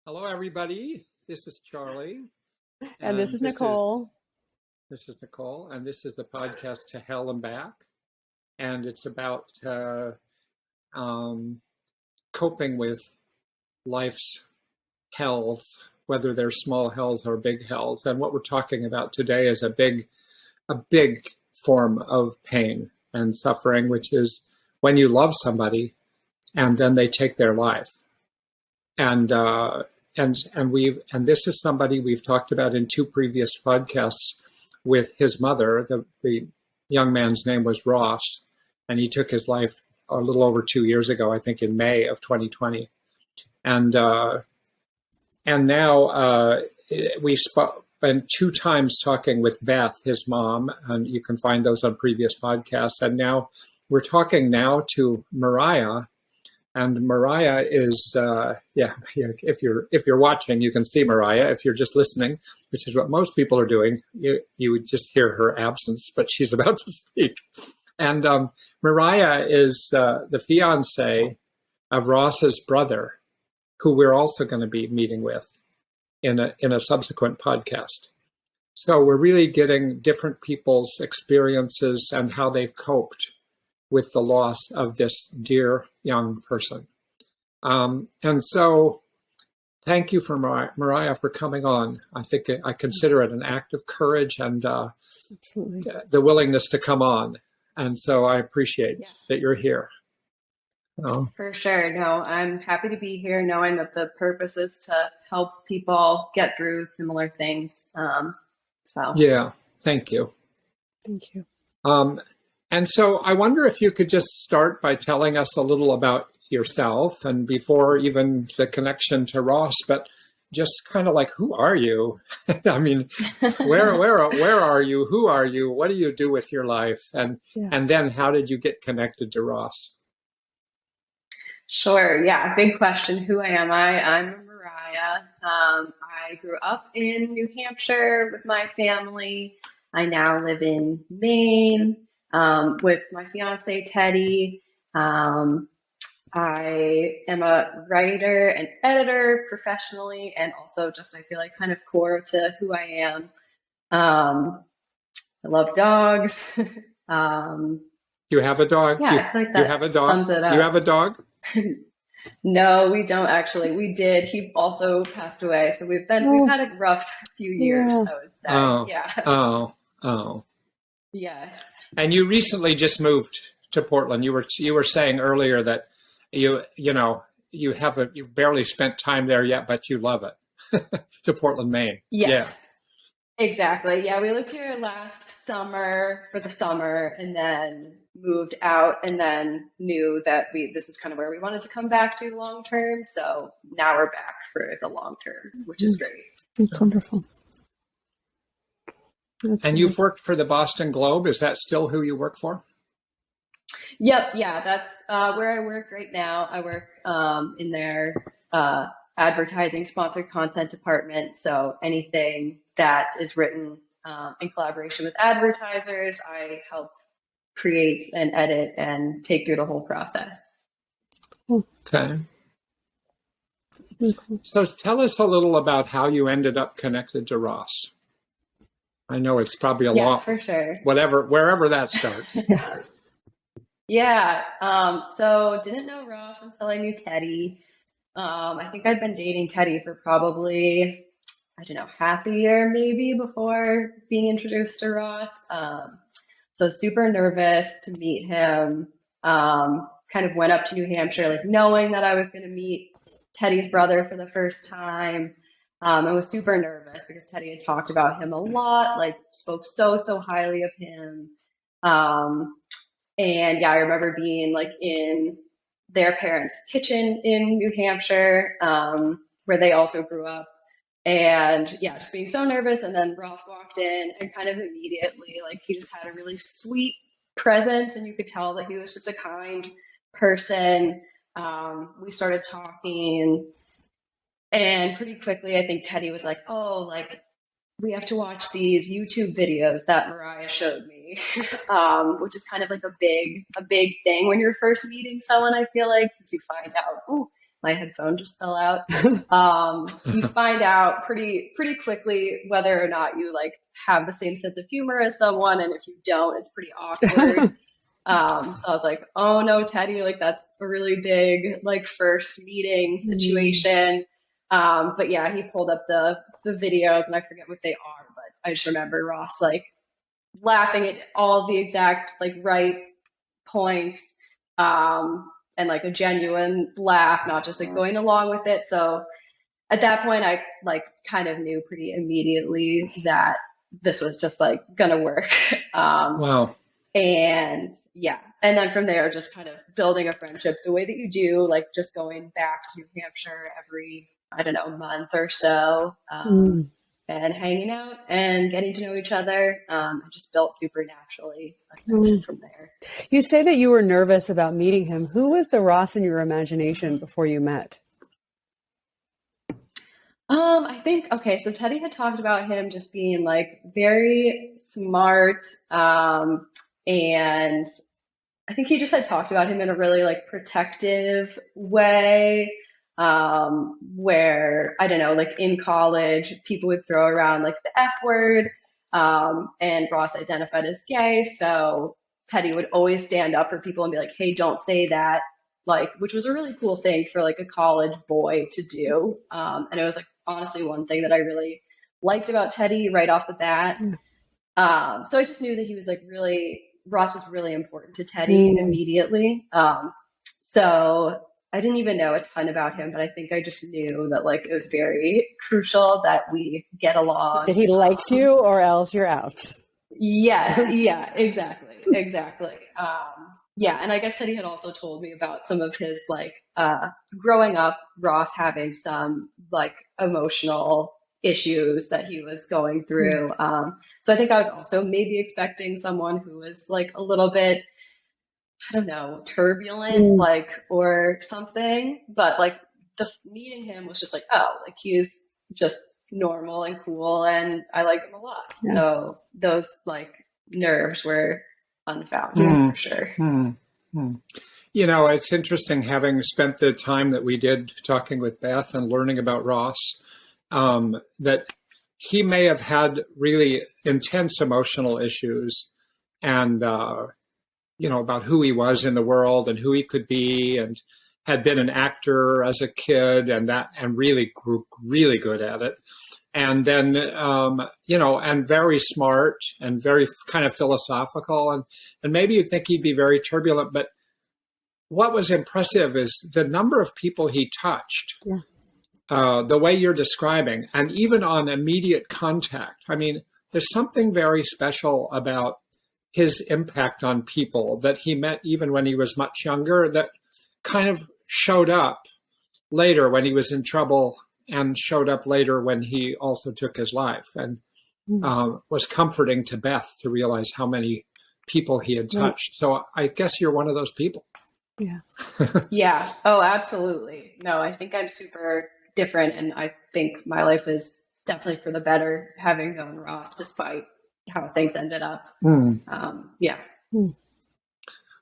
Hello, everybody. This is Charlie. And this is Nicole. This is Nicole, and this is the podcast To Hell and Back. And it's about coping with life's hells, whether they're small hells or big hells. And what we're talking about today is a big form of pain and suffering, which is when you love somebody and then they take their life. And this is somebody we've talked about in two previous podcasts with his mother. The young man's name was Ross, and he took his life a little over 2 years ago, I think in May of 2020. And now we spent 2 times talking with Beth, his mom, and you can find those on previous podcasts. And now we're talking now to Mariya. And Mariya is, if you're watching, you can see Mariya. If you're just listening, which is what most people are doing, you would just hear her absence, but she's about to speak. And Mariya is the fiancé of Ross's brother, who we're also going to be meeting with in a subsequent podcast. So we're really getting different people's experiences and how they've coped with the loss of this dear young person. And so thank you for Mariya for coming on. I think I consider it an act of courage and the willingness to come on. And so I appreciate that you're here. For sure. No, I'm happy to be here, knowing that the purpose is to help people get through similar things. Yeah, thank you. Thank you. And so I wonder if you could just start by telling us a little about yourself, and before even the connection to Ross, but just kind of like, who are you? I mean, where are you? Who are you? What do you do with your life? And then how did you get connected to Ross? Sure. Yeah. Big question. Who am I? I'm Mariya. I grew up in New Hampshire with my family. I now live in Maine. With my fiance, Teddy. I am a writer and editor professionally, and also just, I feel like, kind of core to who I am. I love dogs. You have a dog? Yeah, I feel like that you have a dog? Sums it up. You have a dog? No, we don't actually. We did. He also passed away, so we've had a rough few years, I would say. Oh. Yes. And you recently just moved to Portland. You were saying earlier that you barely spent time there yet, but you love it. To Portland, Maine. Yes. Yeah. Exactly. Yeah, we lived here last summer for the summer, and then moved out, and then knew that this is kind of where we wanted to come back to long term. So now we're back for the long term, which is great. It's wonderful. And you've worked for the Boston Globe. Is that still who you work for? Yep. Yeah, that's where I work right now. I work in their advertising sponsored content department. So anything that is written in collaboration with advertisers, I help create and edit and take through the whole process. Okay. So tell us a little about how you ended up connected to Ross. I know it's probably a long, for sure. Wherever that starts. So didn't know Ross until I knew Teddy. I think I'd been dating Teddy for probably, half a year maybe before being introduced to Ross. So super nervous to meet him. Kind of went up to New Hampshire, like knowing that I was going to meet Teddy's brother for the first time. I was super nervous because Teddy had talked about him a lot, like spoke so highly of him. And I remember being like in their parents' kitchen in New Hampshire, where they also grew up. And just being so nervous. And then Ross walked in, and kind of immediately, like, he just had a really sweet presence, and you could tell that he was just a kind person. We started talking. And pretty quickly, I think Teddy was like, we have to watch these YouTube videos that Mariya showed me, which is kind of like a big thing when you're first meeting someone, I feel like, because you find out, my headphone just fell out. You find out pretty quickly whether or not you like have the same sense of humor as someone, and if you don't, it's pretty awkward. So I was like, oh no, Teddy, like that's a really big like first meeting situation. But yeah, he pulled up the videos, and I forget what they are, but I just remember Ross like laughing at all the exact like right points, and like a genuine laugh, not just like going along with it. So at that point, I like kind of knew pretty immediately that this was just like gonna work. Wow. And yeah, and then from there, just kind of building a friendship the way that you do, like just going back to New Hampshire every, I don't know, month or so, and hanging out and getting to know each other. Just built super naturally from there. You say that you were nervous about meeting him. Who was the Ross in your imagination before you met? I think, okay, so Teddy had talked about him just being like very smart, and I think he just had talked about him in a really like protective way, where, I don't know, like in college, people would throw around like the F word, and Ross identified as gay. So Teddy would always stand up for people and be like, hey, don't say that, like, which was a really cool thing for like a college boy to do. And it was like honestly one thing that I really liked about Teddy right off the bat. So I just knew that he was like Ross was really important to Teddy immediately. So I didn't even know a ton about him, but I think I just knew that like it was very crucial that we get along. That he likes you, or else you're out. Yes. Yeah, exactly. Yeah. And I guess Teddy had also told me about some of his like, growing up, Ross having some like emotional issues that he was going through. So I think I was also maybe expecting someone who was like a little bit, I don't know, turbulent, like, or something, but like meeting him was just like, oh, like he's just normal and cool, and I like him a lot. So those like nerves were unfounded for sure. You know, it's interesting having spent the time that we did talking with Beth and learning about Ross, that he may have had really intense emotional issues, and you know, about who he was in the world and who he could be, and had been an actor as a kid, and really grew really good at it. And then, you know, and very smart and very kind of philosophical. And maybe you think he'd be very turbulent, but what was impressive is the number of people he touched, the way you're describing, and even on immediate contact. I mean, there's something very special about his impact on people that he met even when he was much younger, that kind of showed up later when he was in trouble, and showed up later when he also took his life, and was comforting to Beth to realize how many people he had touched. So I guess you're one of those people. Yeah. Yeah. Oh, absolutely. No, I think I'm super different, and I think my life is definitely for the better having known Ross, despite how things ended up. Yeah.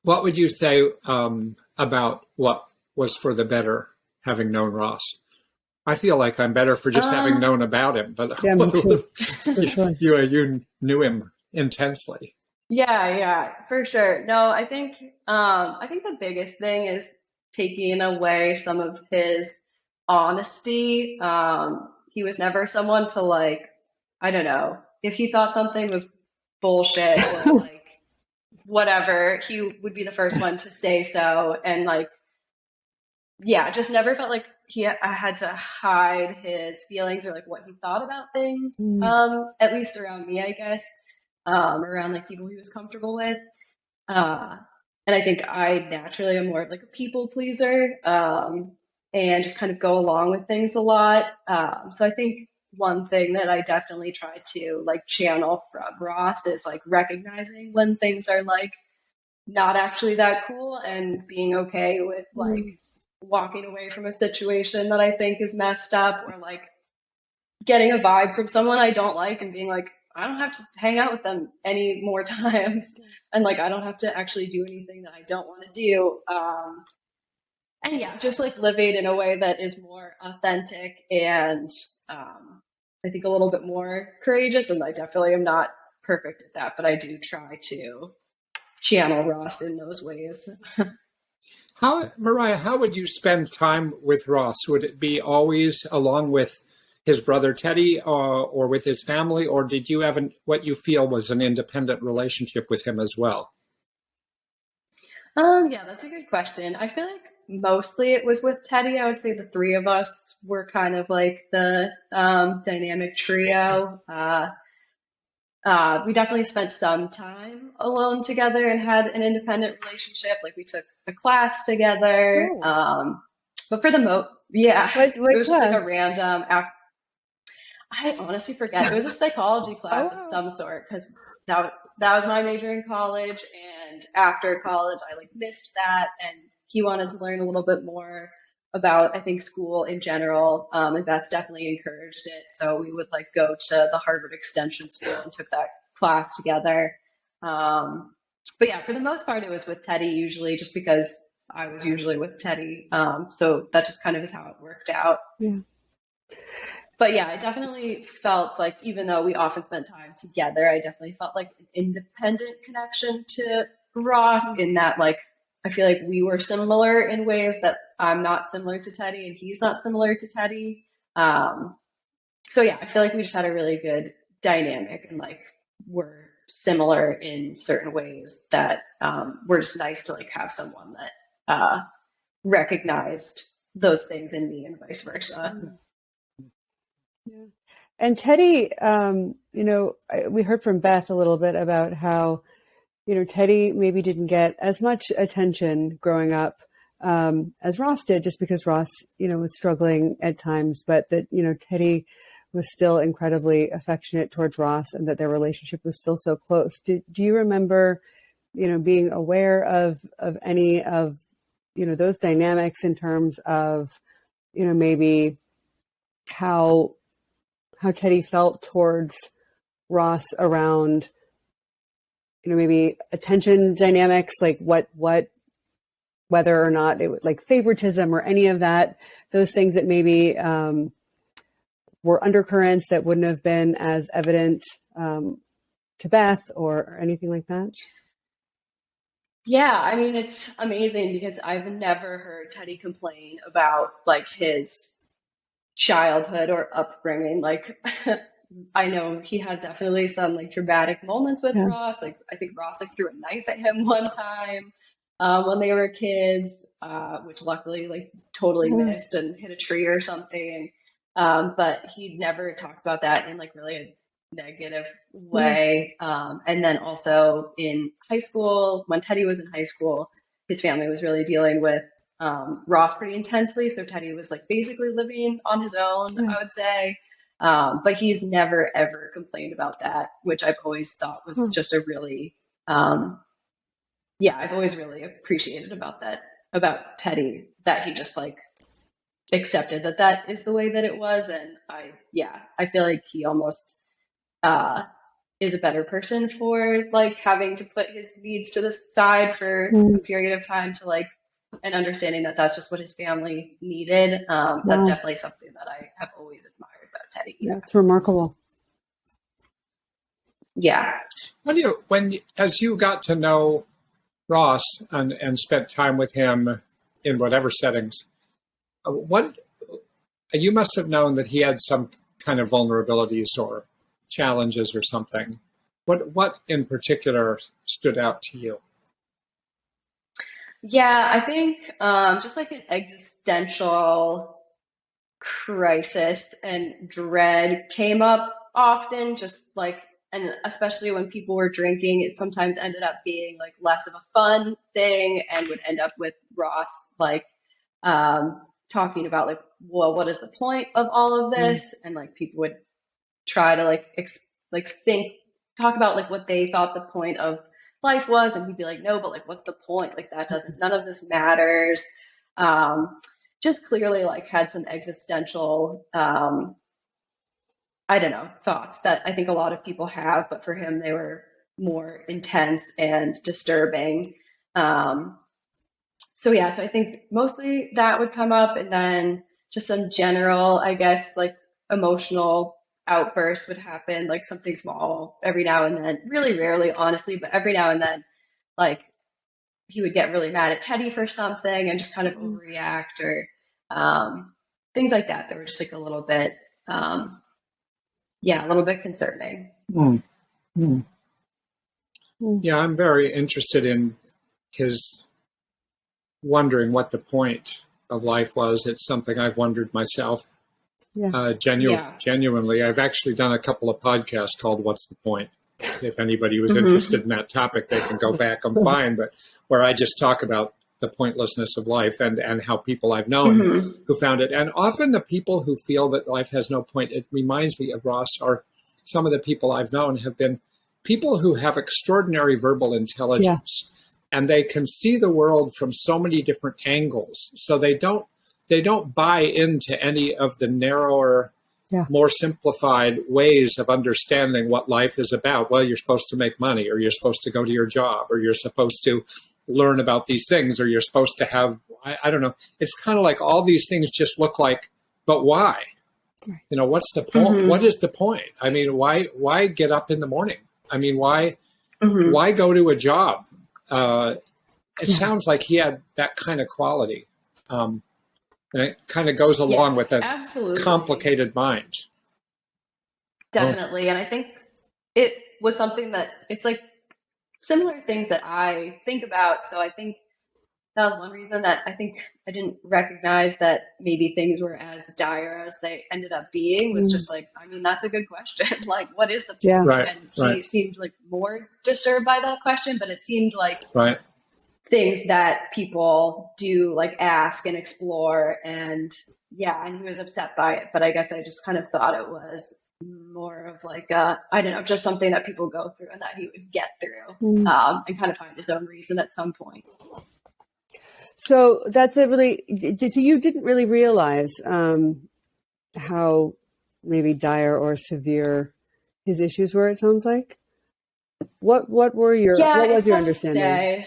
What would you say about what was for the better having known Ross? I feel like I'm better for just having known about him, but Yeah, me too. For sure. you knew him intensely. Yeah, for sure. No, I think the biggest thing is taking away some of his honesty. He was never someone to like, I don't know, if he thought something was bullshit or like whatever, he would be the first one to say so. And like, yeah, just never felt like I had to hide his feelings or like what he thought about things, at least around me, I guess, around like people he was comfortable with. And I think I naturally am more of like a people pleaser, and just kind of go along with things a lot. So I think one thing that I definitely try to like channel from Ross is like recognizing when things are like not actually that cool, and being okay with like walking away from a situation that I think is messed up, or like getting a vibe from someone I don't like and being like, I don't have to hang out with them any more times. And like, I don't have to actually do anything that I don't want to do. and yeah, just like living in a way that is more authentic and I think a little bit more courageous. And I definitely am not perfect at that, but I do try to channel Ross in those ways. Mariya, how would you spend time with Ross? Would it be always along with his brother Teddy, or with his family, or did you have what you feel was an independent relationship with him as well? Yeah, that's a good question. I feel like mostly it was with Teddy. I would say the three of us were kind of like the dynamic trio. We definitely spent some time alone together and had an independent relationship. Like we took a class together. Oh. But for the yeah, What it was just like class? a random. I honestly forget. It was a psychology class of Oh, some sort because that was my major in college. And after college, I like missed that, and he wanted to learn a little bit more about, I think, school in general, and that's definitely encouraged it. So we would like go to the Harvard Extension School and took that class together. But yeah, for the most part, it was with Teddy usually, just because I was usually with Teddy. So that just kind of is how it worked out. yeah. But yeah, I definitely felt like, even though we often spent time together, I definitely felt like an independent connection to Ross, in that, like, I feel like we were similar in ways that I'm not similar to Teddy and he's not similar to Teddy. So yeah, I feel like we just had a really good dynamic, and like we're similar in certain ways that were just nice to like have someone that recognized those things in me and vice versa. Yeah. And Teddy, we heard from Beth a little bit about how, Teddy maybe didn't get as much attention growing up as Ross did, just because Ross, was struggling at times, but that, Teddy was still incredibly affectionate towards Ross, and that their relationship was still so close. Do you remember, being aware of any of, those dynamics in terms of, maybe how Teddy felt towards Ross around, maybe attention dynamics, like whether or not it would, like, favoritism or any of that, those things that maybe were undercurrents that wouldn't have been as evident to Beth or anything like that? Yeah, I mean, it's amazing because I've never heard Teddy complain about like his childhood or upbringing. Like, I know he had definitely some like dramatic moments with Yeah. Ross. Like, I think Ross like threw a knife at him one time when they were kids, which luckily like totally Yeah. missed and hit a tree or something. But he never talks about that in like really a negative Yeah. way. And then also in high school, when Teddy was in high school, his family was really dealing with Ross pretty intensely. So Teddy was like basically living on his own, Yeah. I would say. But he's never ever complained about that, which I've always thought was just a really, I've always really appreciated about Teddy, that he just like accepted that is the way that it was. And I feel like he almost is a better person for like having to put his needs to the side for a period of time to like, and understanding that that's just what his family needed. That's definitely something that I have always admired about Teddy. Yeah, it's remarkable. Yeah. As you got to know Ross and spent time with him in whatever settings, what you must have known that he had some kind of vulnerabilities or challenges or something. What in particular stood out to you? Yeah, I think just like an existential crisis and dread came up often, just like, and especially when people were drinking, it sometimes ended up being like less of a fun thing, and would end up with Ross like talking about like, well, what is the point of all of this? And like people would try to like talk about like what they thought the point of life was, and he'd be like, no, but like what's the point? Like none of this matters. Just clearly like had some existential I don't know, thoughts that I think a lot of people have, but for him they were more intense and disturbing. so yeah, so I think mostly that would come up, and then just some general, I guess, like emotional outbursts would happen, like something small every now and then, really rarely, honestly, but every now and then, like he would get really mad at Teddy for something and just kind of overreact, or things like that were just like a little bit, a little bit concerning. Mm. Mm. Yeah, I'm very interested in his wondering what the point of life was. It's something I've wondered myself. Yeah. Genuinely. I've actually done a couple of podcasts called What's the Point? If anybody was interested in that topic, they can go back and find, but where I just talk about the pointlessness of life and how people I've known who found it. And often the people who feel that life has no point, it reminds me of Ross, are some of the people I've known have been people who have extraordinary verbal intelligence, and they can see the world from so many different angles. So they don't buy into any of the narrower, more simplified ways of understanding what life is about. Well, you're supposed to make money, or you're supposed to go to your job, or you're supposed to learn about these things, or you're supposed to have, I don't know. It's kind of like all these things just look like, but why? You know, what's the point? What is the point? I mean, why get up in the morning? I mean, why go to a job? It sounds like he had that kind of quality. And it kind of goes along with a complicated mind. Definitely. And I think it was something that it's like similar things that I think about. So I think that was one reason that I think I didn't recognize that maybe things were as dire as they ended up being, was just like, I mean, that's a good question. Like, what is the point? Right, and he seemed like more disturbed by that question, but it seemed like things that people do like ask and explore, and and he was upset by it. But I guess I just kind of thought it was more of like I don't know, just something that people go through and that he would get through and kind of find his own reason at some point. So that's a really, so you didn't really realize how maybe dire or severe his issues were, it sounds like. What were your, what was your understanding?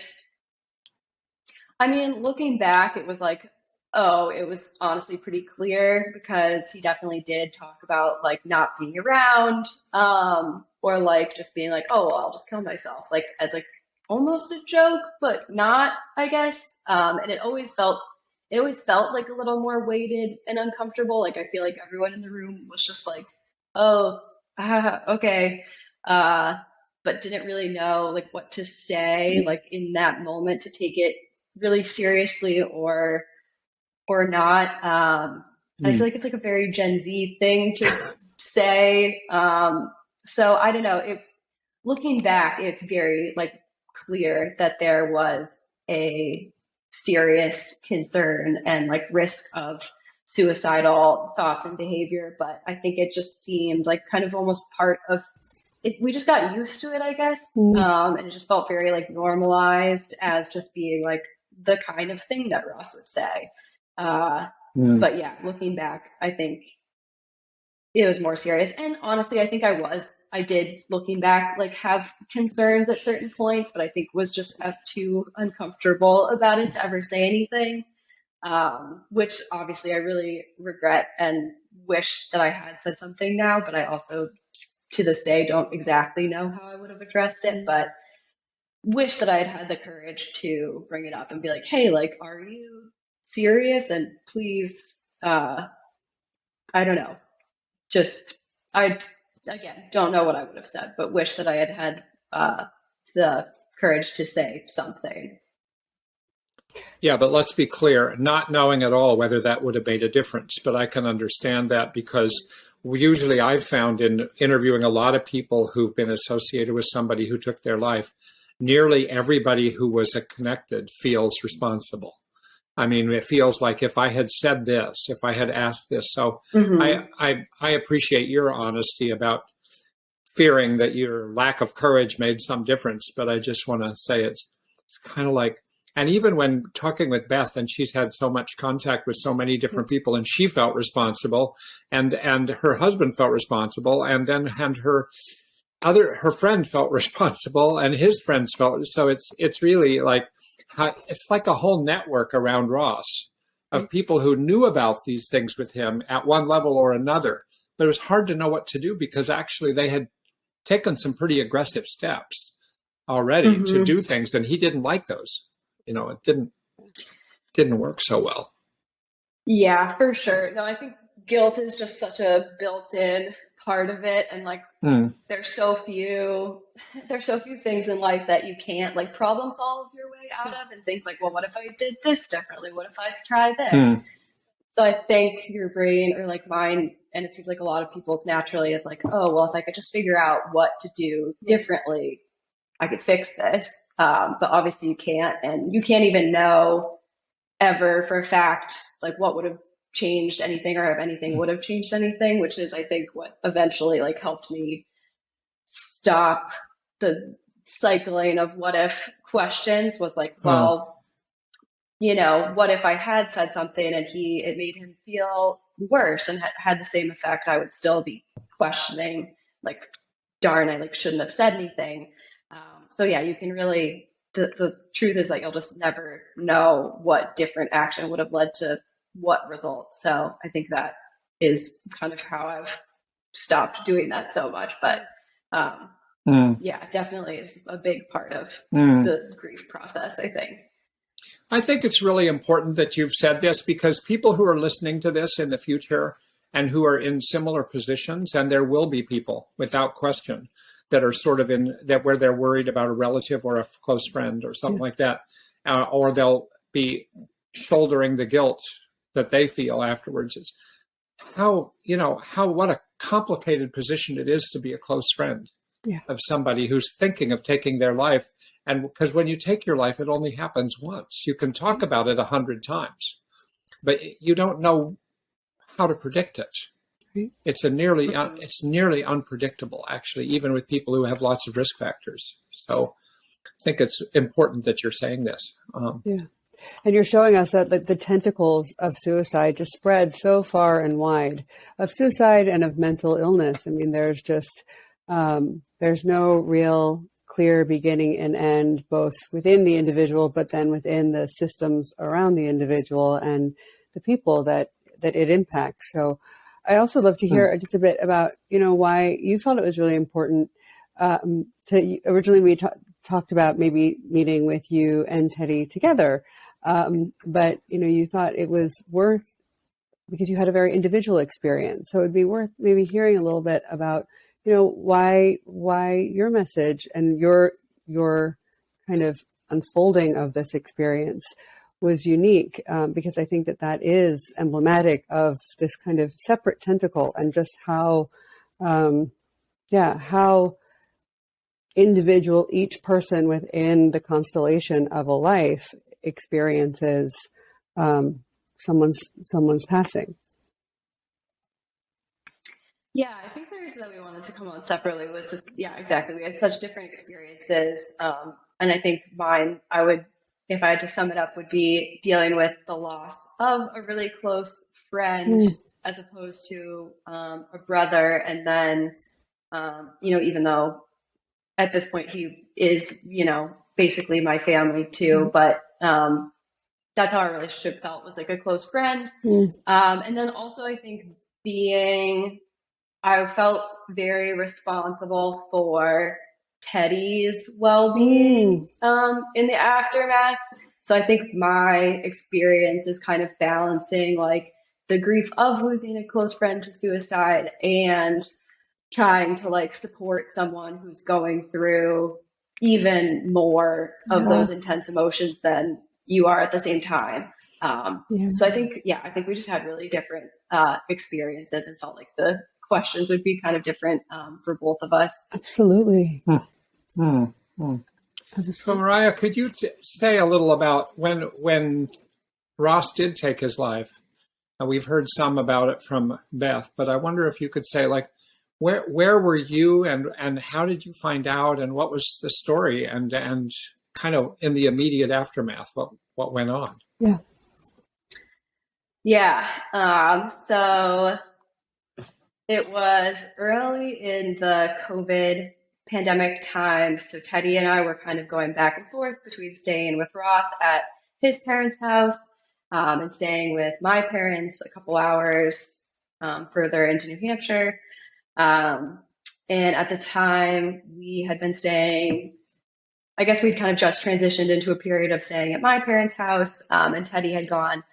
I mean, looking back, it was like, it was honestly pretty clear, because he definitely did talk about like not being around, or like just being like, oh, well, I'll just kill myself, like as like almost a joke, but not, I guess. And it always felt like a little more weighted and uncomfortable. Like I feel like everyone in the room was just like, oh, okay. But didn't really know like what to say, like in that moment, to take it really seriously or not. I feel like it's like a very Gen Z thing to say. So I don't know. Looking back, it's very like clear that there was a serious concern and like risk of suicidal thoughts and behavior. But I think it just seemed like kind of almost part of it. We just got used to it, I guess. And it just felt very like normalized as just being like the kind of thing that Ross would say. But yeah, looking back, I think it was more serious. And honestly, I think I did looking back, like have concerns at certain points, but I think was just too uncomfortable about it to ever say anything, which obviously I really regret and wish that I had said something now, but I also to this day don't exactly know how I would have addressed it, but wish that I had the courage to bring it up and be like, hey, like, are you serious? And please, I don't know. Just, I, again, don't know what I would have said, but wish that I had the courage to say something. Yeah, but let's be clear, not knowing at all whether that would have made a difference. But I can understand that, because usually I've found in interviewing a lot of people who've been associated with somebody who took their life, nearly everybody who was connected feels responsible. I mean, it feels like if I had said this, if I had asked this. So I appreciate your honesty about fearing that your lack of courage made some difference. But I just want to say it's kind of like, and even when talking with Beth, and she's had so much contact with so many different people, and she felt responsible, and her husband felt responsible, and then her friend felt responsible, and his friends felt. So it's really like, it's like a whole network around Ross of people who knew about these things with him at one level or another. But it was hard to know what to do because actually they had taken some pretty aggressive steps already to do things, and he didn't like those. It didn't work so well. Yeah, for sure. No, I think guilt is just such a built-in part of it, and like there's so few things in life that you can't like problem solve your way out of and think like, well, what if I did this differently? What if I tried this? So I think your brain, or like mine, and it seems like a lot of people's naturally is like, oh, well, if I could just figure out what to do differently, I could fix this. But obviously you can't, and you can't even know ever for a fact like what would have changed anything, or if anything would have changed anything, which is I think what eventually like helped me stop the cycling of what if questions. Was like, well, what if I had said something and it made him feel worse and had the same effect? I would still be questioning like, darn, I like shouldn't have said anything. So yeah, you can really, the truth is like, you'll just never know what different action would have led to what result. So I think that is kind of how I've stopped doing that so much. But yeah, definitely is a big part of the grief process, I think. I think it's really important that you've said this, because people who are listening to this in the future and who are in similar positions, and there will be people without question that are sort of in that where they're worried about a relative or a close friend or something like that, or they'll be shouldering the guilt that they feel afterwards. Is what a complicated position it is to be a close friend of somebody who's thinking of taking their life. And because when you take your life, it only happens once. You can talk about it 100 times, but you don't know how to predict it. It's nearly unpredictable, actually, even with people who have lots of risk factors. So I think it's important that you're saying this. And you're showing us that the tentacles of suicide just spread so far and wide, of suicide and of mental illness. I mean, there's just, there's no real clear beginning and end, both within the individual, but then within the systems around the individual and the people that it impacts. So I also love to hear just a bit about, why you felt it was really important originally we talked about maybe meeting with you and Teddy together. But, you thought it was worth, because you had a very individual experience. So it'd be worth maybe hearing a little bit about, why your message and your kind of unfolding of this experience was unique, because I think that is emblematic of this kind of separate tentacle, and just how individual each person within the constellation of a life experiences someone's passing. Yeah, I think the reason that we wanted to come on separately was just, exactly. We had such different experiences. And I think mine, if I had to sum it up, would be dealing with the loss of a really close friend as opposed to a brother. And then, even though at this point he is, basically my family too, but that's how our relationship felt, was like a close friend. And then also I think I felt very responsible for Teddy's well-being in the aftermath. So I think my experience is kind of balancing like the grief of losing a close friend to suicide and trying to like support someone who's going through even more of those intense emotions than you are at the same time. So I think we just had really different experiences, and felt like the questions would be kind of different for both of us. Absolutely. So Mariya, could you say a little about when Ross did take his life? And we've heard some about it from Beth, but I wonder if you could say, like, where were you, and how did you find out, and what was the story, and kind of in the immediate aftermath, what went on? So it was early in the COVID pandemic times. So Teddy and I were kind of going back and forth between staying with Ross at his parents' house and staying with my parents a couple hours further into New Hampshire. And at the time, we had been staying, I guess we'd kind of just transitioned into a period of staying at my parents' house, and Teddy had gone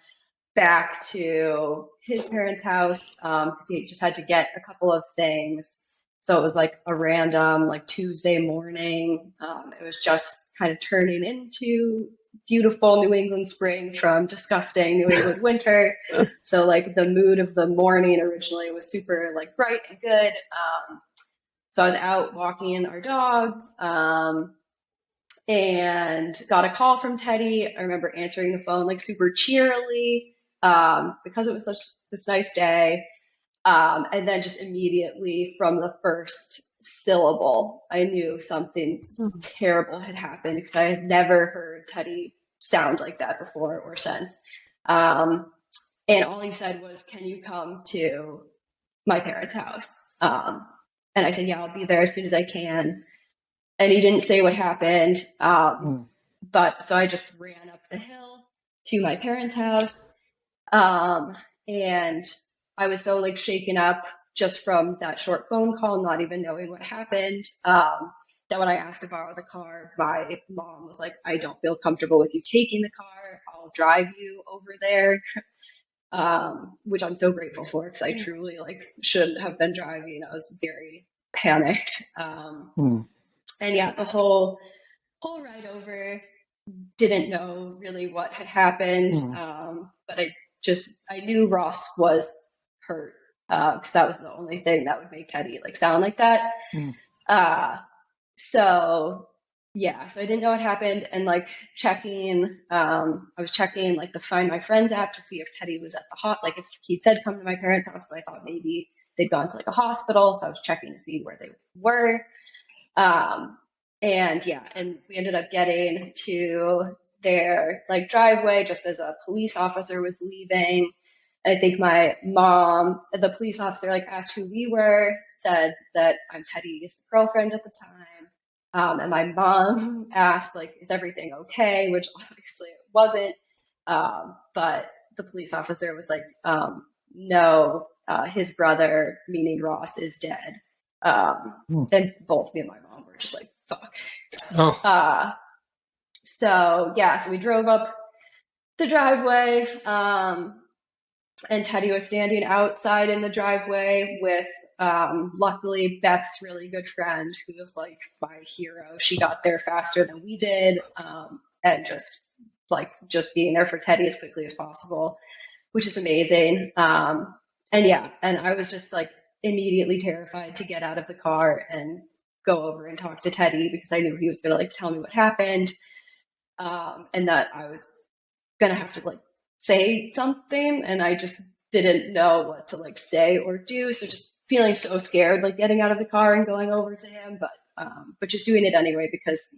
back to his parents' house because he just had to get a couple of things. So it was like a random, like Tuesday morning. It was just kind of turning into beautiful New England spring from disgusting New England winter. So like the mood of the morning originally was super like bright and good. So I was out walking our dog and got a call from Teddy. I remember answering the phone like super cheerily because it was such this nice day. And then just immediately from the first syllable, I knew something terrible had happened because I had never heard Teddy sound like that before or since. And all he said was, "Can you come to my parents' house?" And I said, "Yeah, I'll be there as soon as I can." And he didn't say what happened. But so I just ran up the hill to my parents' house. And I was so like shaken up just from that short phone call, not even knowing what happened, that when I asked to borrow the car, my mom was like, "I don't feel comfortable with you taking the car. I'll drive you over there," which I'm so grateful for because I truly like should have been driving. I was very panicked. And yeah, the whole ride over, didn't know really what had happened, but I knew Ross was hurt because that was the only thing that would make Teddy like sound like that. So yeah, so I didn't know what happened, and like I was checking like the Find My Friends app to see if Teddy was at the like if he'd said come to my parents' house, but I thought maybe they'd gone to like a hospital, so I was checking to see where they were. And yeah, and we ended up getting to their like driveway just as a police officer was leaving. And I think my mom, the police officer, like asked who we were, said that I'm Teddy's girlfriend at the time. And my mom asked like, "Is everything okay?" Which obviously it wasn't. But the police officer was like, "No, his brother, meaning Ross, is dead." And both me and my mom were just like, "Fuck." So yeah, so we drove up the driveway, and Teddy was standing outside in the driveway with, luckily, Beth's really good friend, who was like my hero. She got there faster than we did, and just being there for Teddy as quickly as possible, which is amazing. And yeah, and I was just like immediately terrified to get out of the car and go over and talk to Teddy because I knew he was gonna like tell me what happened, and that I was gonna have to like say something, and I just didn't know what to like say or do. So just feeling so scared, like getting out of the car and going over to him, but just doing it anyway because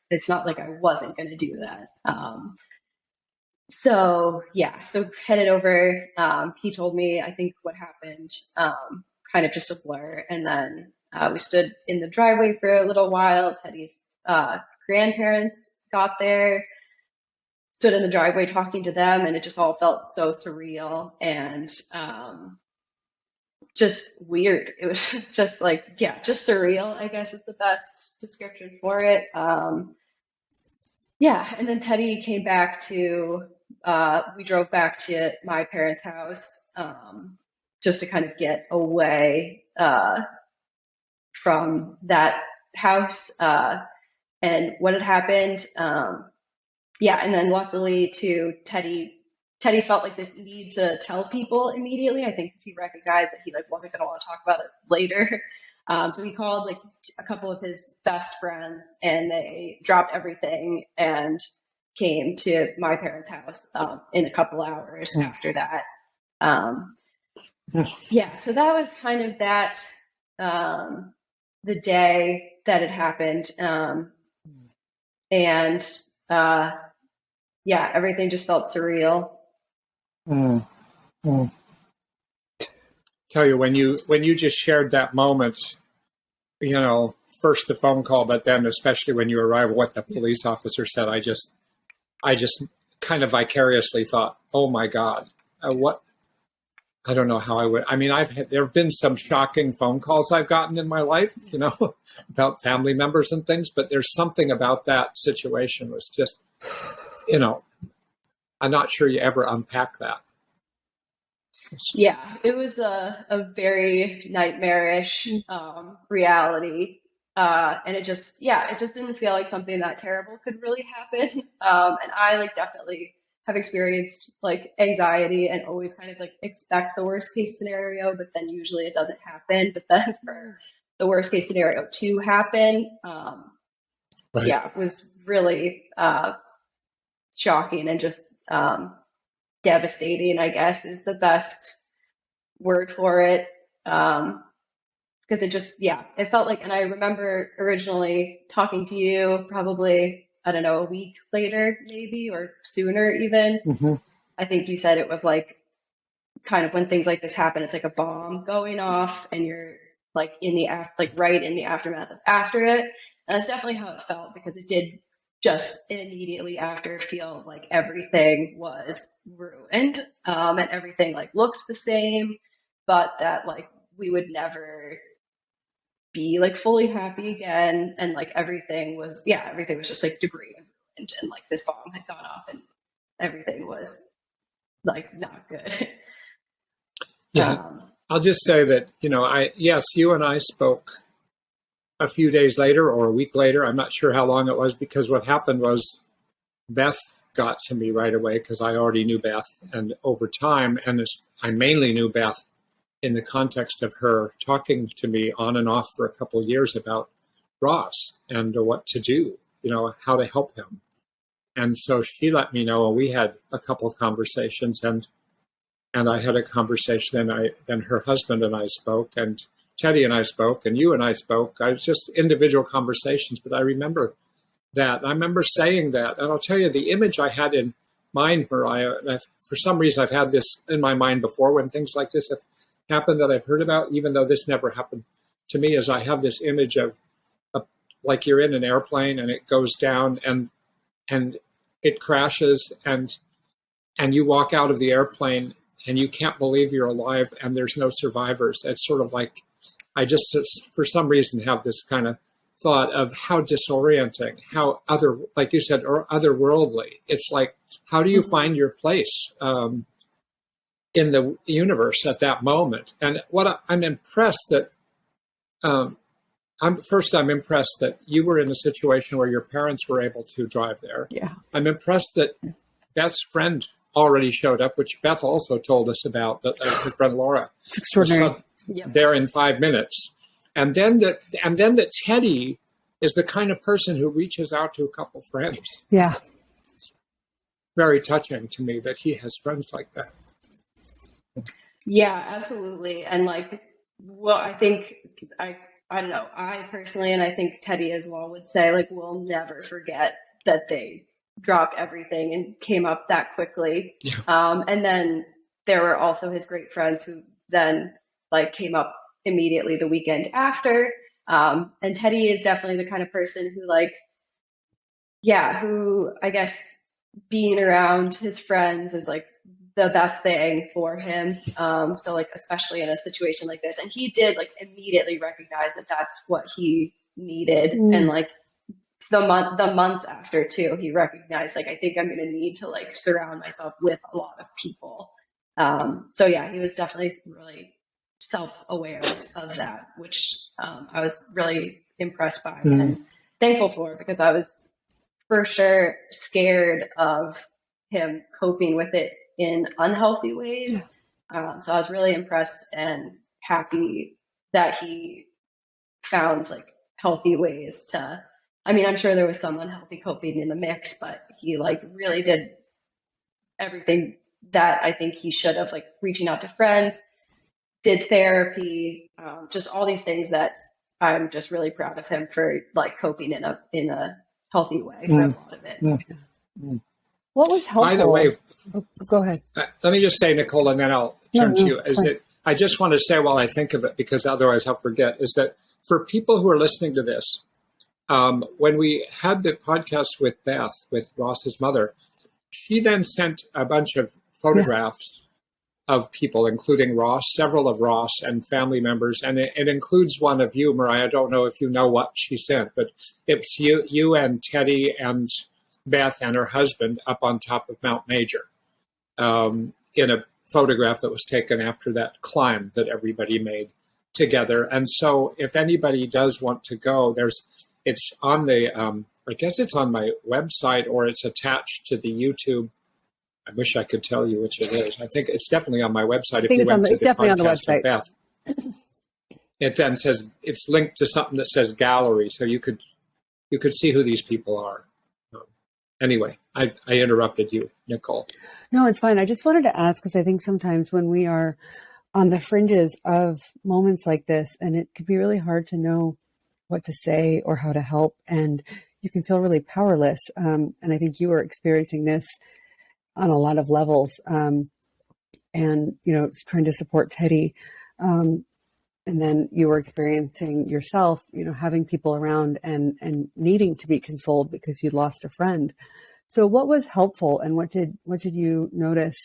it's not like I wasn't gonna do that. So yeah, so headed over. He told me I think what happened, kind of just a blur, and then we stood in the driveway for a little while. Teddy's grandparents got there, stood in the driveway talking to them, and it just all felt so surreal and just weird. It was just like, yeah, just surreal, I guess is the best description for it. Yeah, and then Teddy came back to, we drove back to my parents' house just to kind of get away from that house and what had happened. Yeah, and then luckily to Teddy felt like this need to tell people immediately. I think because he recognized that he like wasn't going to want to talk about it later. So he called like a couple of his best friends, and they dropped everything and came to my parents' house in a couple hours after that. Yeah, so that was kind of that, the day that it happened. And yeah, everything just felt surreal. Tell you, when you just shared that moment, first the phone call, but then especially when you arrive, what the police officer said, I just kind of vicariously thought, oh my God, what? I don't know how I would. I mean, there have been some shocking phone calls I've gotten in my life, you know, about family members and things, but there's something about that situation was just, you know, I'm not sure you ever unpack that. Yeah, it was a very nightmarish reality. And it just didn't feel like something that terrible could really happen. And I like definitely have experienced like anxiety and always kind of like expect the worst case scenario, but then usually it doesn't happen. But then for the worst case scenario to happen, Right. yeah, it was really shocking and just devastating, I guess, is the best word for it. Because it just, yeah, it felt like, and I remember originally talking to you probably, I don't know, a week later, maybe, or sooner even. Mm-hmm. I think you said it was like kind of when things like this happen, it's like a bomb going off and you're like right in the aftermath of after it. And that's definitely how it felt, because it did just immediately after feel like everything was ruined, and everything like looked the same, but that like we would never be like fully happy again, and like everything was just like debris and ruined, and like this bomb had gone off and everything was like not good. Yeah. I'll just say that, you know, you and I spoke a few days later or a week later. I'm not sure how long it was, because what happened was Beth got to me right away because I already knew Beth, and over time, and I mainly knew Beth in the context of her talking to me on and off for a couple of years about Ross and what to do, you know, how to help him. And so she let me know, and we had a couple of conversations, and I had a conversation, and then her husband and I spoke, and Teddy and I spoke, and you and I spoke. I was just individual conversations, but I remember that. I remember saying that, and I'll tell you the image I had in mind, Mariya, and for some reason I've had this in my mind before when things like this have happened that I've heard about, even though this never happened to me, is I have this image of like you're in an airplane and it goes down and it crashes and you walk out of the airplane and you can't believe you're alive and there's no survivors. It's sort of like, I just, for some reason, have this kind of thought of how disorienting, how like you said, or otherworldly. It's like, how do you find your place in the universe at that moment? And I'm impressed that, I'm impressed that you were in a situation where your parents were able to drive there. Yeah. I'm impressed that Beth's friend already showed up, which Beth also told us about, that her friend Laura. It's extraordinary. There in 5 minutes. And then that Teddy is the kind of person who reaches out to a couple friends. Yeah. Very touching to me that he has friends like that. Yeah, absolutely. And like, well, I think I don't know, I personally, and I think Teddy as well, would say like, we'll never forget that they dropped everything and came up that quickly. Yeah. And then there were also his great friends who then like came up immediately the weekend after. And Teddy is definitely the kind of person who like, yeah, who I guess being around his friends is like the best thing for him. So like, especially in a situation like this, and he did like immediately recognize that that's what he needed. And like the months after too, he recognized like, I think I'm going to need to like surround myself with a lot of people. So yeah, he was definitely really self-aware of that, which I was really impressed by and thankful for, because I was for sure scared of him coping with it in unhealthy ways. So I was really impressed and happy that he found like healthy ways to, I mean, I'm sure there was some unhealthy coping in the mix, but he like really did everything that I think he should have, like reaching out to friends, did therapy, just all these things that I'm just really proud of him for, like coping in a healthy way for a lot of it. What was helpful? By the way, go ahead. Let me just say, Nicole, and then I'll turn to you. I just want to say while I think of it, because otherwise I'll forget, is that for people who are listening to this, when we had the podcast with Beth, with Ross's mother, she then sent a bunch of photographs of people, including Ross, several of Ross and family members. And it includes one of you, Mariya. I don't know if you know what she sent, but it's you and Teddy and Beth and her husband up on top of Mount Major in a photograph that was taken after that climb that everybody made together. And so if anybody does want to go, it's on the, I guess it's on my website, or it's attached to the YouTube. I wish I could tell you which it is. I think it's definitely on my website. I think it's definitely on the website. Beth, it then says, it's linked to something that says gallery, so you could see who these people are. Anyway, I interrupted you, Nicole. No, it's fine. I just wanted to ask, because I think sometimes when we are on the fringes of moments like this, and it can be really hard to know what to say or how to help, and you can feel really powerless. And I think you were experiencing this on a lot of levels, and, trying to support Teddy. And then you were experiencing yourself, having people around and needing to be consoled because you lost a friend. So what was helpful, and what did you notice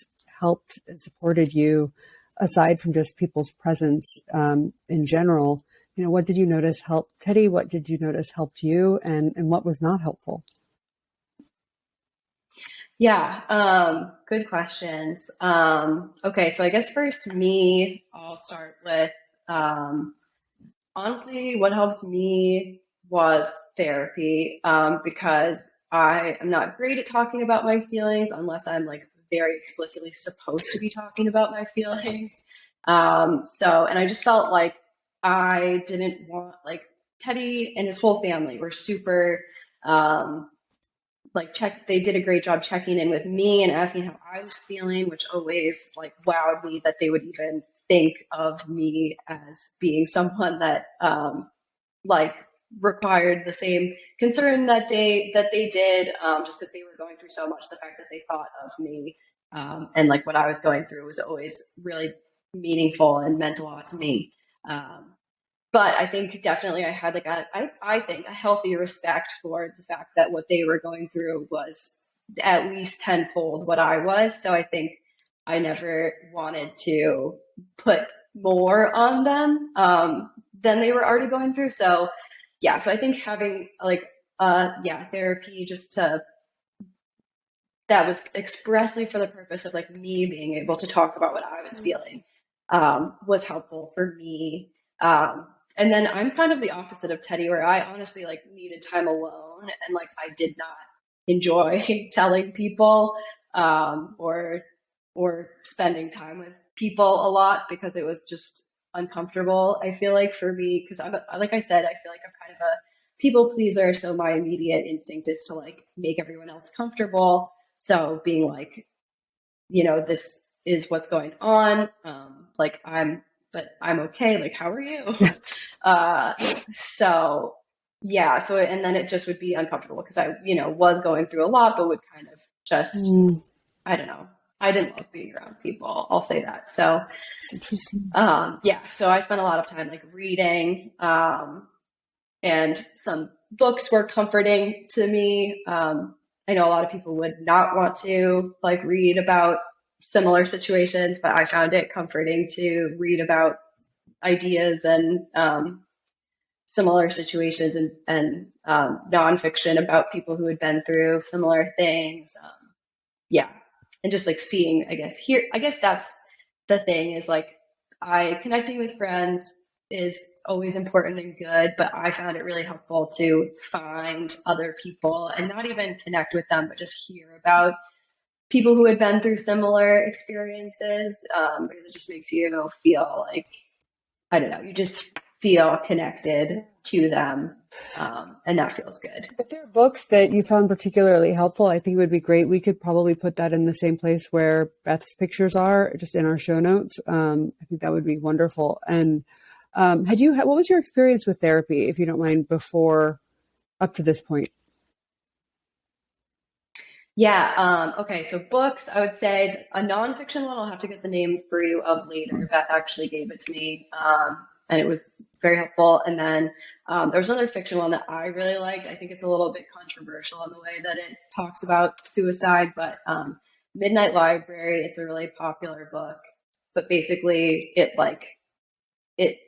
helped and supported you, aside from just people's presence in general? What did you notice helped Teddy? What did you notice helped you, and what was not helpful? Yeah, good questions. Okay, so I guess first I'll start with, honestly, what helped me was therapy, because I am not great at talking about my feelings unless I'm like very explicitly supposed to be talking about my feelings. And I just felt like I didn't want, like, Teddy and his whole family were super, they did a great job checking in with me and asking how I was feeling, which always like wowed me that they would even think of me as being someone that required the same concern that they did, just because they were going through so much. The fact that they thought of me and like what I was going through was always really meaningful and meant a lot to me. But I think definitely I had like I think a healthy respect for the fact that what they were going through was at least tenfold what I was. So I think I never wanted to put more on them than they were already going through. So yeah, so I think having therapy that was expressly for the purpose of like me being able to talk about what I was feeling was helpful for me. And then I'm kind of the opposite of Teddy, where I honestly like needed time alone, and like I did not enjoy telling people or spending time with people a lot, because it was just uncomfortable, I feel like, for me, because like I said, I feel like I'm kind of a people pleaser, so my immediate instinct is to like make everyone else comfortable. So being like, this is what's going on, I'm okay, like, how are you? So and then it just would be uncomfortable because I was going through a lot, but would kind of just I don't know, I didn't love being around people, I'll say that. So It's interesting. So I spent a lot of time like reading, and some books were comforting to me. I know a lot of people would not want to like read about similar situations, but I found it comforting to read about ideas and similar situations and nonfiction about people who had been through similar things. And just like seeing, I guess that's the thing, is like connecting with friends is always important and good, but I found it really helpful to find other people and not even connect with them, but just hear about people who had been through similar experiences, because it just makes you feel like, I don't know, you just feel connected to them, and that feels good. If there are books that you found particularly helpful, I think it would be great. We could probably put that in the same place where Beth's pictures are, just in our show notes. I think that would be wonderful. And what was your experience with therapy, if you don't mind, before up to this point? Yeah. Okay. So books, I would say a nonfiction one, I'll have to get the name for you of later. Beth actually gave it to me. and it was very helpful. And then there was another fiction one that I really liked. I think it's a little bit controversial in the way that it talks about suicide, but Midnight Library, it's a really popular book, but basically it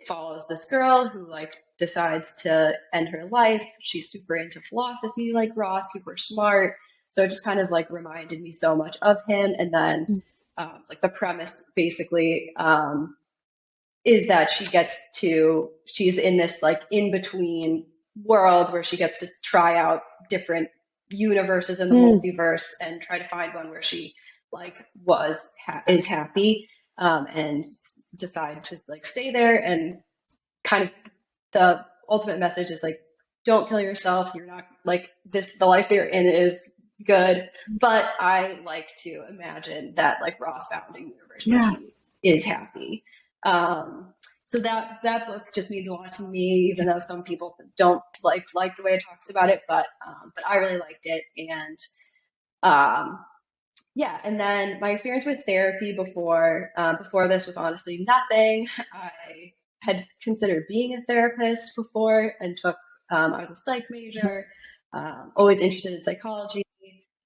follows this girl who like decides to end her life. She's super into philosophy like Ross, super smart. So it just kind of like reminded me so much of him. And then like the premise basically is that she's in this like in between world where she gets to try out different universes in the multiverse and try to find one where she like is happy, and decide to like stay there. And kind of the ultimate message is like, don't kill yourself. You're not like this, the life they're in is good. But I like to imagine that like Ross found a universe where he is happy. So that book just means a lot to me, even though some people don't like the way it talks about it, but I really liked it. And yeah, and then my experience with therapy before this was honestly nothing. I had considered being a therapist before and I was a psych major, always interested in psychology.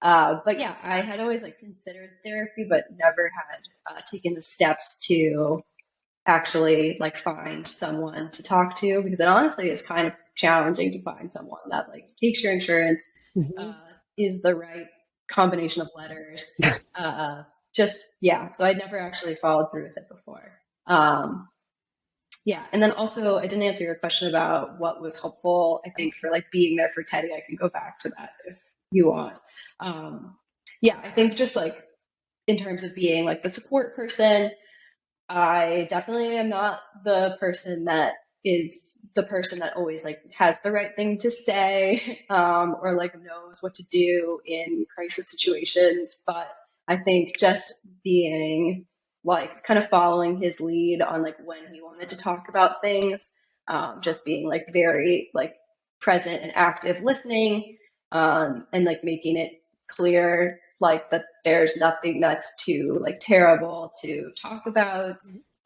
But yeah, I had always like considered therapy, but never had taken the steps to actually like find someone to talk to, because it honestly is kind of challenging to find someone that like takes your insurance, is the right combination of letters. So I'd never actually followed through with it before. Yeah. And then also I didn't answer your question about what was helpful, I think, for like being there for Teddy. I can go back to that if you want. Yeah, I think just like in terms of being like the support person, I definitely am not the person that is the person that always like has the right thing to say, or like knows what to do in crisis situations. But I think just being like kind of following his lead on like when he wanted to talk about things, just being like very like present and active listening, and like making it clear like that there's nothing that's too like terrible to talk about,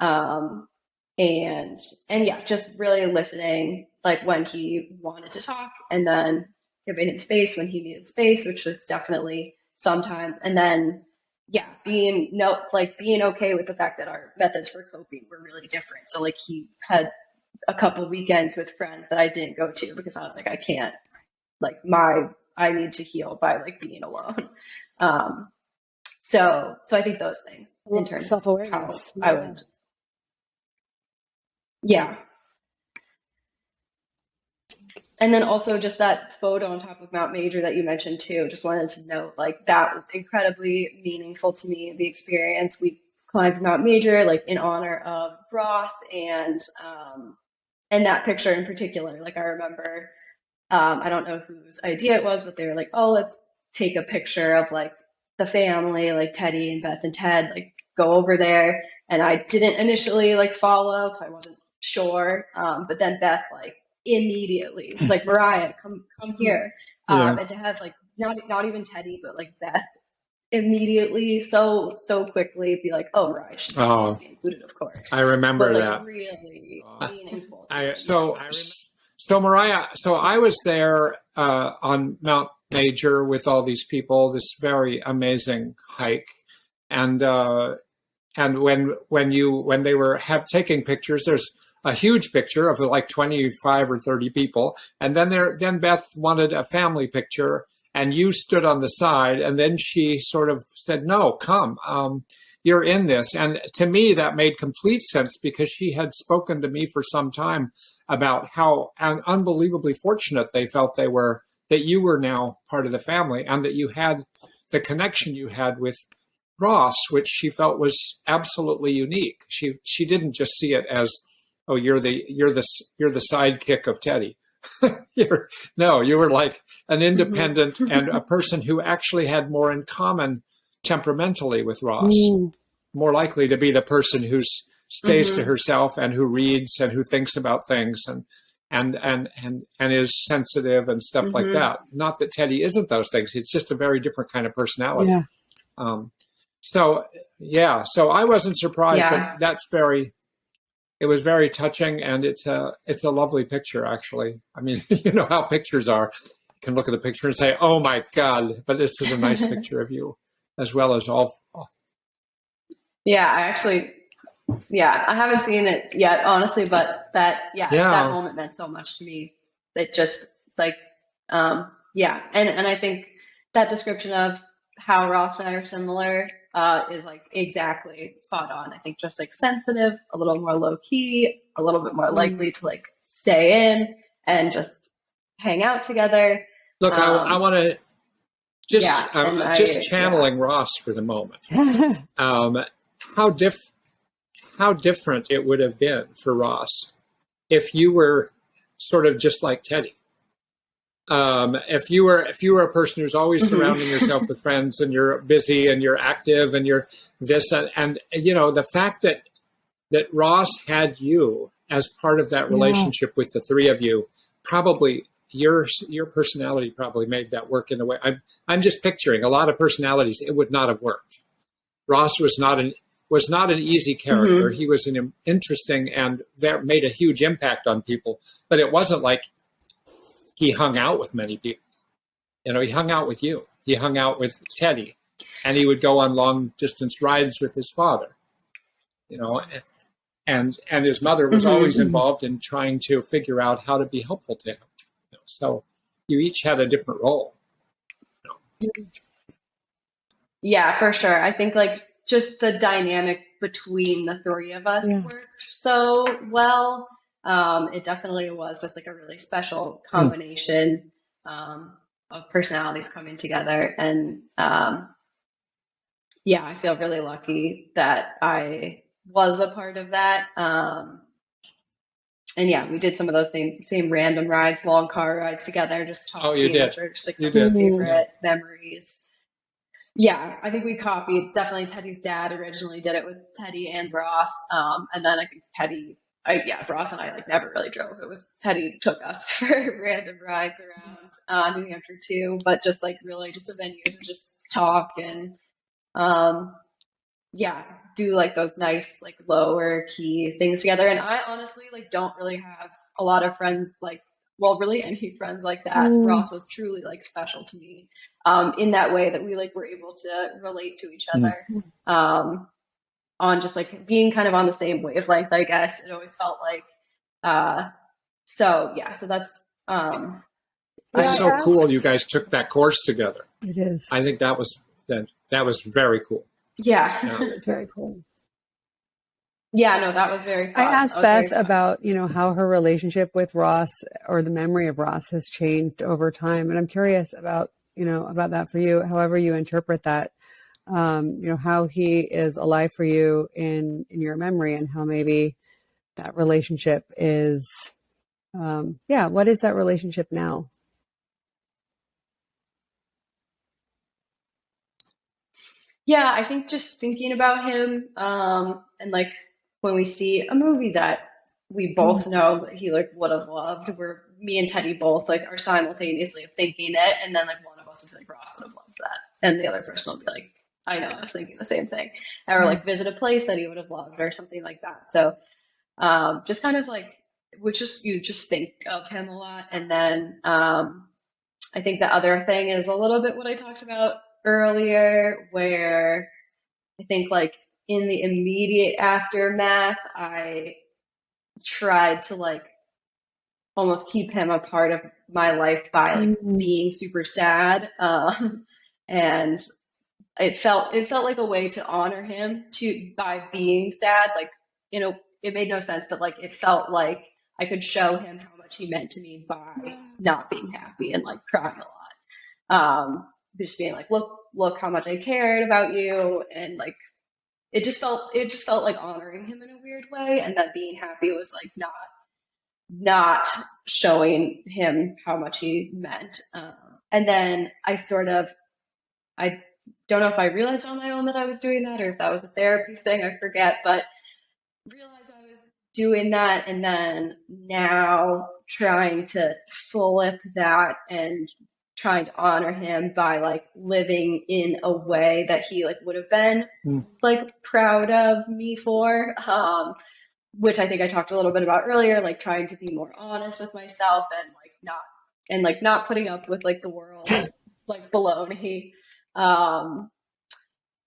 and yeah, just really listening like when he wanted to talk, and then giving him space when he needed space, which was definitely sometimes. And then yeah, being okay with the fact that our methods for coping were really different. So like he had a couple weekends with friends that I didn't go to because I was like, I can't, like I need to heal by like being alone. So I think those things in terms of self-awareness, how I would, yeah. And then also just that photo on top of Mount Major that you mentioned too, just wanted to note like that was incredibly meaningful to me, the experience. We climbed Mount Major like in honor of Ross, and that picture in particular, like I remember, I don't know whose idea it was, but they were like, oh, let's take a picture of like the family, like Teddy and Beth and Ted, like go over there. And I didn't initially like follow because I wasn't sure. But then Beth like immediately was like, Mariya, come here. And to have like not even Teddy, but like Beth immediely so quickly be like, oh, Mariya should be included, of course. I remember was, like, that. Really meaningful. So Mariya, so I was there on Mount Major with all these people, this very amazing hike, and when they were taking pictures, there's a huge picture of like 25 or 30 people, and then Beth wanted a family picture, and you stood on the side, and then she sort of said, "No, come, you're in this." And to me, that made complete sense because she had spoken to me for some time about how unbelievably fortunate they felt they were, that you were now part of the family, and that you had the connection you had with Ross, which she felt was absolutely unique. She didn't just see it as, oh, you're the sidekick of Teddy. You were like an independent and a person who actually had more in common temperamentally with Ross, more likely to be the person who stays to herself and who reads and who thinks about things and is sensitive and stuff like that. Not that Teddy isn't those things. It's just a very different kind of personality. Yeah. So I wasn't surprised, but that's very it was very touching, and it's a lovely picture, actually. I mean, you know how pictures are. You can look at the picture and say, "Oh my God!" But this is a nice picture of you, as well as all. Yeah, I haven't seen it yet, honestly, but that moment meant so much to me. That just like, and I think that description of how Ross and I are similar is like exactly spot on. I think just like sensitive, a little more low key, a little bit more likely to like stay in and just hang out together. Look, I want to just channeling Ross for the moment. How different it would have been for Ross if you were sort of just like Teddy. If you were a person who's always surrounding yourself with friends, and you're busy and you're active and you're this and you know, the fact that Ross had you as part of that relationship with the three of you, probably your personality probably made that work in a way. I'm just picturing a lot of personalities. It would not have worked. Ross was not an easy character. He was an interesting, and that made a huge impact on people. But it wasn't like he hung out with many people. You know, he hung out with you. He hung out with Teddy, and he would go on long distance rides with his father. You know, and his mother was always involved in trying to figure out how to be helpful to him. You know, so you each had a different role. You know? Yeah, for sure. I think like just the dynamic between the three of us worked so well. It definitely was just like a really special combination of personalities coming together. And I feel really lucky that I was a part of that. And yeah, we did some of those same random rides, long car rides together, just talking. Oh, you did. Which are just like some of my favorite memories. Yeah, I think we copied. Definitely Teddy's dad originally did it with Teddy and Ross. And then I think Ross and I like never really drove. It was Teddy took us for random rides around New Hampshire too, but just like really just a venue to just talk and do like those nice like lower key things together. And I honestly like don't really have a lot of friends really any friends like that. Ross was truly like special to me in that way that we like were able to relate to each other on just like being kind of on the same wavelength, I guess. It always felt like so that's it's so cool you guys took that course together. It is. I think that was very cool. Yeah. It was very cool. Yeah, no, that was very fun. I asked Beth about, you know, how her relationship with Ross or the memory of Ross has changed over time. And I'm curious about that for you, however you interpret that, you know, how he is alive for you in your memory, and how maybe that relationship is, what is that relationship now? Yeah, I think just thinking about him, and like when we see a movie that we both know that he like would have loved, where me and Teddy both like are simultaneously thinking it, and then like one of us would be like, Ross would have loved that, and the other person will be like, I know, I was thinking the same thing, or like visit a place that he would have loved or something like that. So just kind of like you just think of him a lot. And then I think the other thing is a little bit what I talked about earlier, where I think like in the immediate aftermath, I tried to like almost keep him a part of my life by like being super sad. And it felt like a way to honor him by being sad. Like, you know, it made no sense, but like it felt like I could show him how much he meant to me by not being happy and like crying a lot. Just being like, look how much I cared about you, and like it just felt like honoring him in a weird way, and that being happy was like not showing him how much he meant. And then I don't know if I realized on my own that I was doing that, or if that was a therapy thing, I forget, but realized I was doing that, and then now trying to flip that and trying to honor him by like living in a way that he like would have been like proud of me for. which I think I talked a little bit about earlier, like trying to be more honest with myself and not putting up with like the world's like baloney.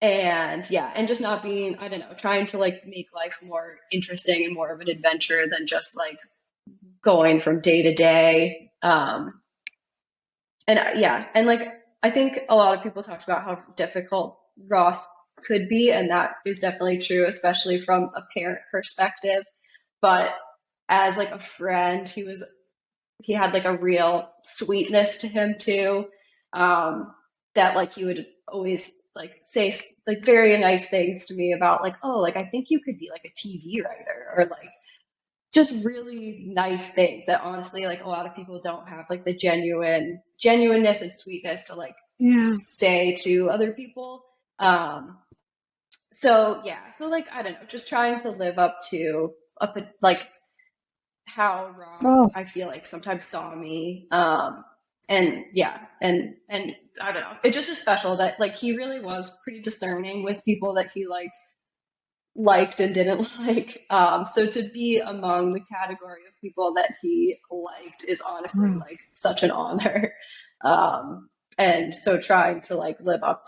And yeah, and just not being, I don't know, trying to like make life more interesting and more of an adventure than just like going from day to day. Yeah, and like I think a lot of people talked about how difficult Ross could be, and that is definitely true, especially from a parent perspective. But as like a friend, he had like a real sweetness to him too. That like he would always like say like very nice things to me about like, oh, like I think you could be like a TV writer, or like just really nice things that honestly like a lot of people don't have like the genuineness and sweetness to like Yeah. say to other people. So yeah, so like I don't know, just trying to live up to like how Ross Oh, I feel like sometimes saw me. And yeah, and I don't know, it just is special that like he really was pretty discerning with people that he like liked and didn't like. So to be among the category of people that he liked is honestly wow. like such an honor. And so trying to like live up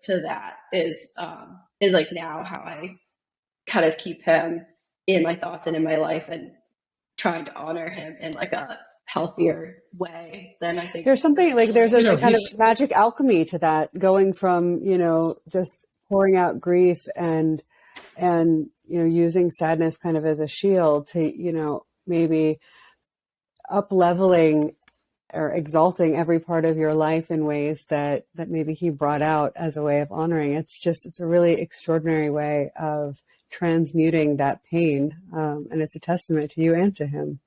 to that is like now how I kind of keep him in my thoughts and in my life, and trying to honor him in like a healthier way than I think There's something like there's originally. a kind of magic alchemy to that, going from, just pouring out grief and using sadness kind of as a shield to, maybe up leveling or exalting every part of your life in ways that maybe he brought out as a way of honoring. It's a really extraordinary way of transmuting that pain. And it's a testament to you and to him.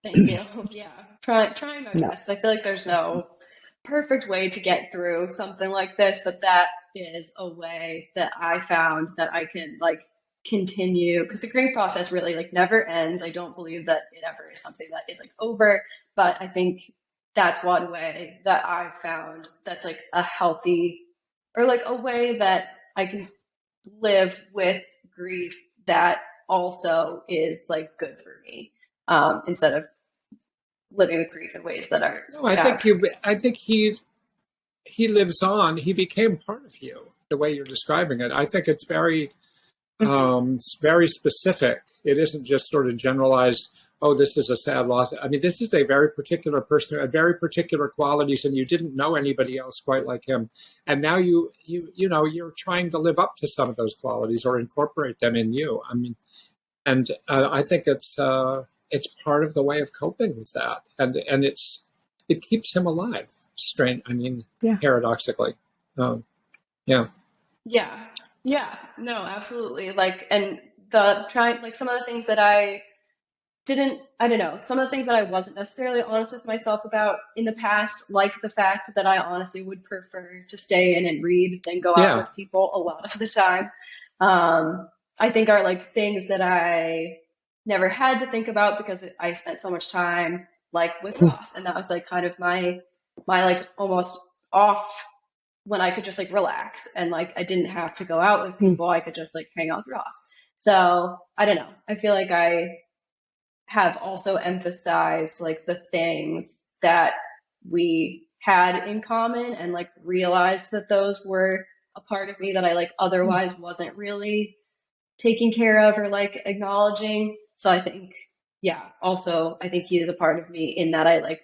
Thank you. Yeah, trying my No. best. I feel like there's no perfect way to get through something like this, but that is a way that I found that I can like continue, because the grief process really like never ends. I don't believe that it ever is something that is like over, but I think that's one way that I've found that's like a healthy, or like a way that I can live with grief that also is like good for me, instead of living with grief in ways that are No, I bad. think he lives on. He became part of you the way you're describing it. I think it's very specific. It isn't just sort of generalized. Oh, this is a sad loss. I mean, this is a very particular person, a very particular qualities, and you didn't know anybody else quite like him. And now you're trying to live up to some of those qualities or incorporate them in you. I mean, and I think it's part of the way of coping with that, and it keeps him alive. Strange. I mean, Yeah. paradoxically, yeah. Yeah, no, absolutely. Like, and the trying, like some of the things that I don't know, some of the things that I wasn't necessarily honest with myself about in the past, like the fact that I honestly would prefer to stay in and read than go out Yeah. with people a lot of the time. I think are like things that I never had to think about because I spent so much time like with Ross, and that was like kind of my like almost off, when I could just like relax and like I didn't have to go out with people. I could just like hang out with Ross. So I don't know. I feel like I have also emphasized like the things that we had in common, and like realized that those were a part of me that I like otherwise wasn't really taking care of or like acknowledging. So I think, yeah, also I think he is a part of me in that I like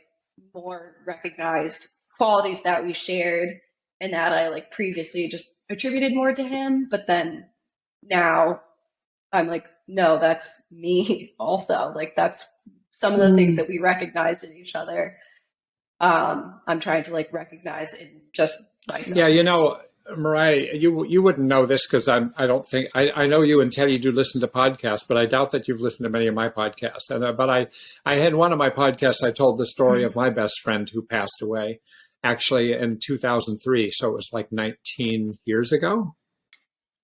more recognized qualities that we shared, and that I like previously just attributed more to him. But then now I'm like, no, that's me also. Like that's some of the things that we recognized in each other. I'm trying to like recognize in just myself. Yeah, Mariya, you wouldn't know this because I don't think I know you and Teddy do listen to podcasts, but I doubt that you've listened to many of my podcasts. And but I had one of my podcasts. I told the story of my best friend who passed away, actually in 2003. So it was like 19 years ago.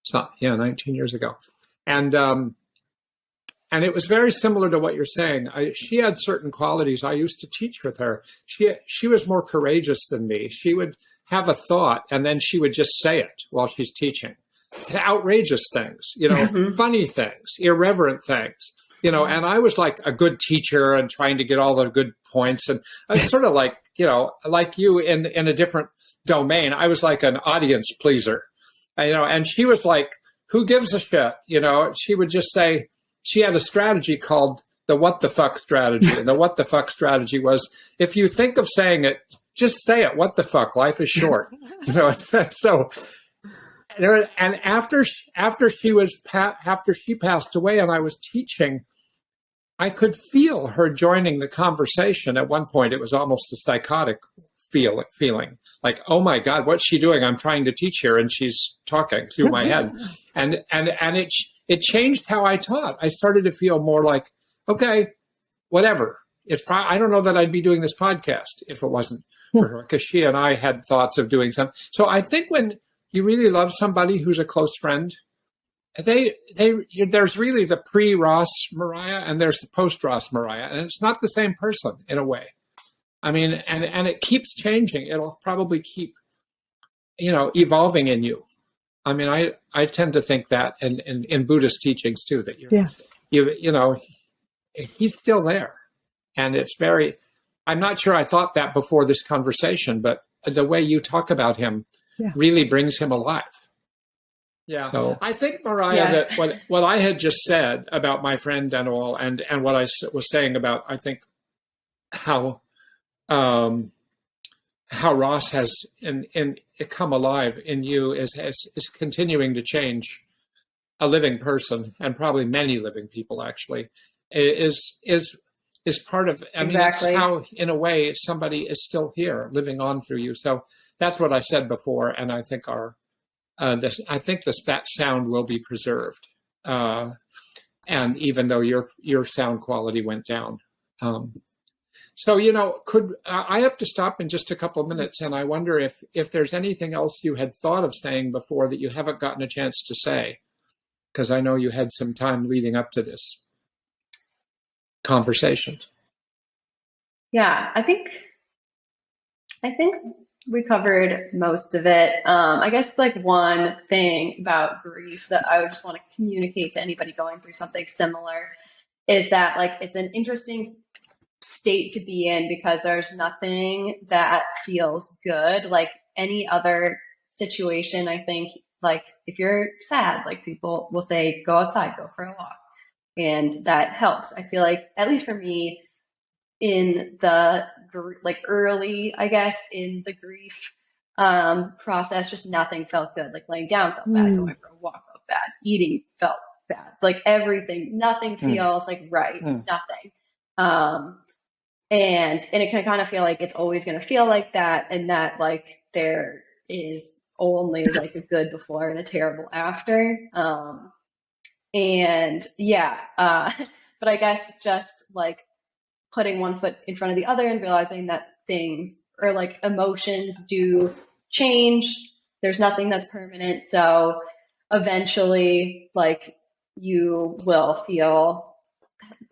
So yeah, 19 years ago, and it was very similar to what you're saying. She had certain qualities. I used to teach with her. She was more courageous than me. She would have a thought and then she would just say it while she's teaching. Outrageous things, funny things, irreverent things, and I was like a good teacher and trying to get all the good points. And I was sort of like, like you in a different domain. I was like an audience pleaser, and she was like, who gives a shit? She would just say, she had a strategy called the what the fuck strategy. And the what the fuck strategy was, if you think of saying it, just say it. What the fuck? Life is short. So, and after she passed away and I was teaching, I could feel her joining the conversation. At one point, it was almost a psychotic feeling like, oh my God, what's she doing? I'm trying to teach her and she's talking through my head. And it changed how I taught. I started to feel more like, okay, whatever. I don't know that I'd be doing this podcast if it wasn't for her, because she and I had thoughts of doing something. So I think when you really love somebody who's a close friend, there's really the pre-Ross Mariya and there's the post-Ross Mariya, and it's not the same person in a way. I mean, and it keeps changing. It'll probably keep, evolving in you. I mean, I tend to think that in Buddhist teachings too, that he's still there, and it's very. I'm not sure I thought that before this conversation, but the way you talk about him really brings him alive. Yeah. So I think, Mariya, that what I had just said about my friend and all, and what I was saying about, I think, how Ross has come alive in you is continuing to change a living person, and probably many living people actually, is part of, I mean, that's how, in a way, somebody is still here, living on through you. So that's what I said before, and I think that sound will be preserved, and even though your sound quality went down. So I have to stop in just a couple of minutes, and I wonder if there's anything else you had thought of saying before that you haven't gotten a chance to say, because I know you had some time leading up to this conversation. Yeah, I think we covered most of it. I guess like one thing about grief that I would just want to communicate to anybody going through something similar is that like it's an interesting state to be in, because there's nothing that feels good like any other situation. I think like if you're sad, like people will say, go outside, go for a walk. And that helps. I feel like, at least for me, in the like early, I guess, in the grief process, just nothing felt good. Like laying down felt bad, going for a walk felt bad, eating felt bad, like everything, nothing feels like right, nothing. And it can kind of feel like it's always going to feel like that, and that like there is only like a good before and a terrible after. But I guess just like putting one foot in front of the other and realizing that things or like emotions do change. There's nothing that's permanent. So eventually like you will feel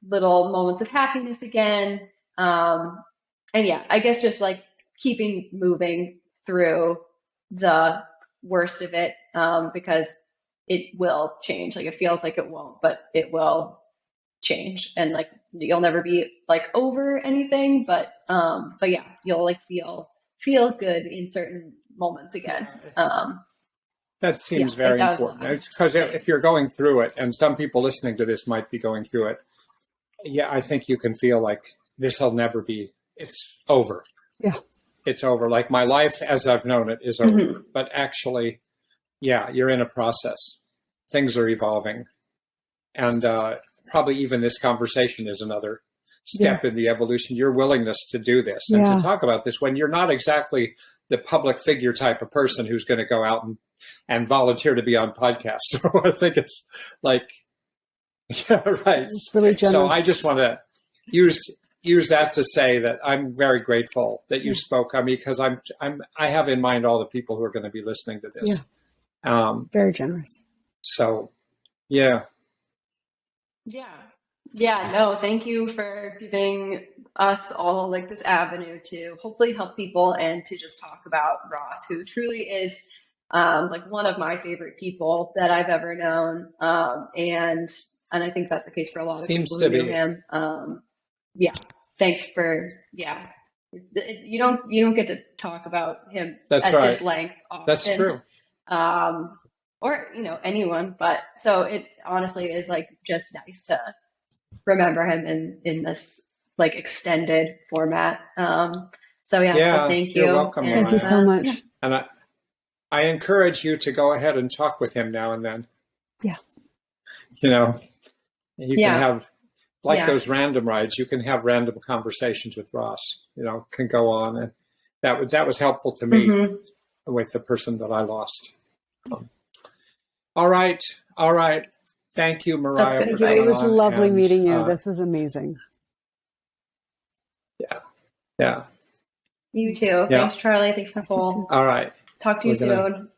little moments of happiness again. And I guess just like keeping moving through the worst of it, because it will change. Like it feels like it won't, but it will change, and like you'll never be like over anything, but yeah, you'll like feel good in certain moments again. That seems very important, because if you're going through it, and some people listening to this might be going through it, I think you can feel like this will never be, it's over. Yeah, it's over. Like my life as I've known it is over, but actually, you're in a process. Things are evolving. And probably even this conversation is another step in the evolution, your willingness to do this and to talk about this when you're not exactly the public figure type of person who's going to go out and volunteer to be on podcasts. So I think it's like, right. It's really generous. So I just want to use that to say that I'm very grateful that you spoke. I mean, because I have in mind all the people who are going to be listening to this. Very generous. So, yeah. No, thank you for giving us all like this avenue to hopefully help people and to just talk about Ross, who truly is like one of my favorite people that I've ever known. And I think that's the case for a lot of people who knew him. Yeah. Thanks for, yeah. You don't get to talk about him this length often. That's true. Or, anyone, but so it honestly is like just nice to remember him in this like extended format. So thank you. You're welcome. Thank you so much. And I encourage you to go ahead and talk with him now and then. Yeah. You can have those random rides. You can have random conversations with Ross. Can go on, and that was helpful to me with the person that I lost. All right. Thank you, Mariya. Thank you. It was lovely meeting you. This was amazing. Yeah. You too. Thanks, Charlie. Thanks, Nicole. All right. Talk to you soon.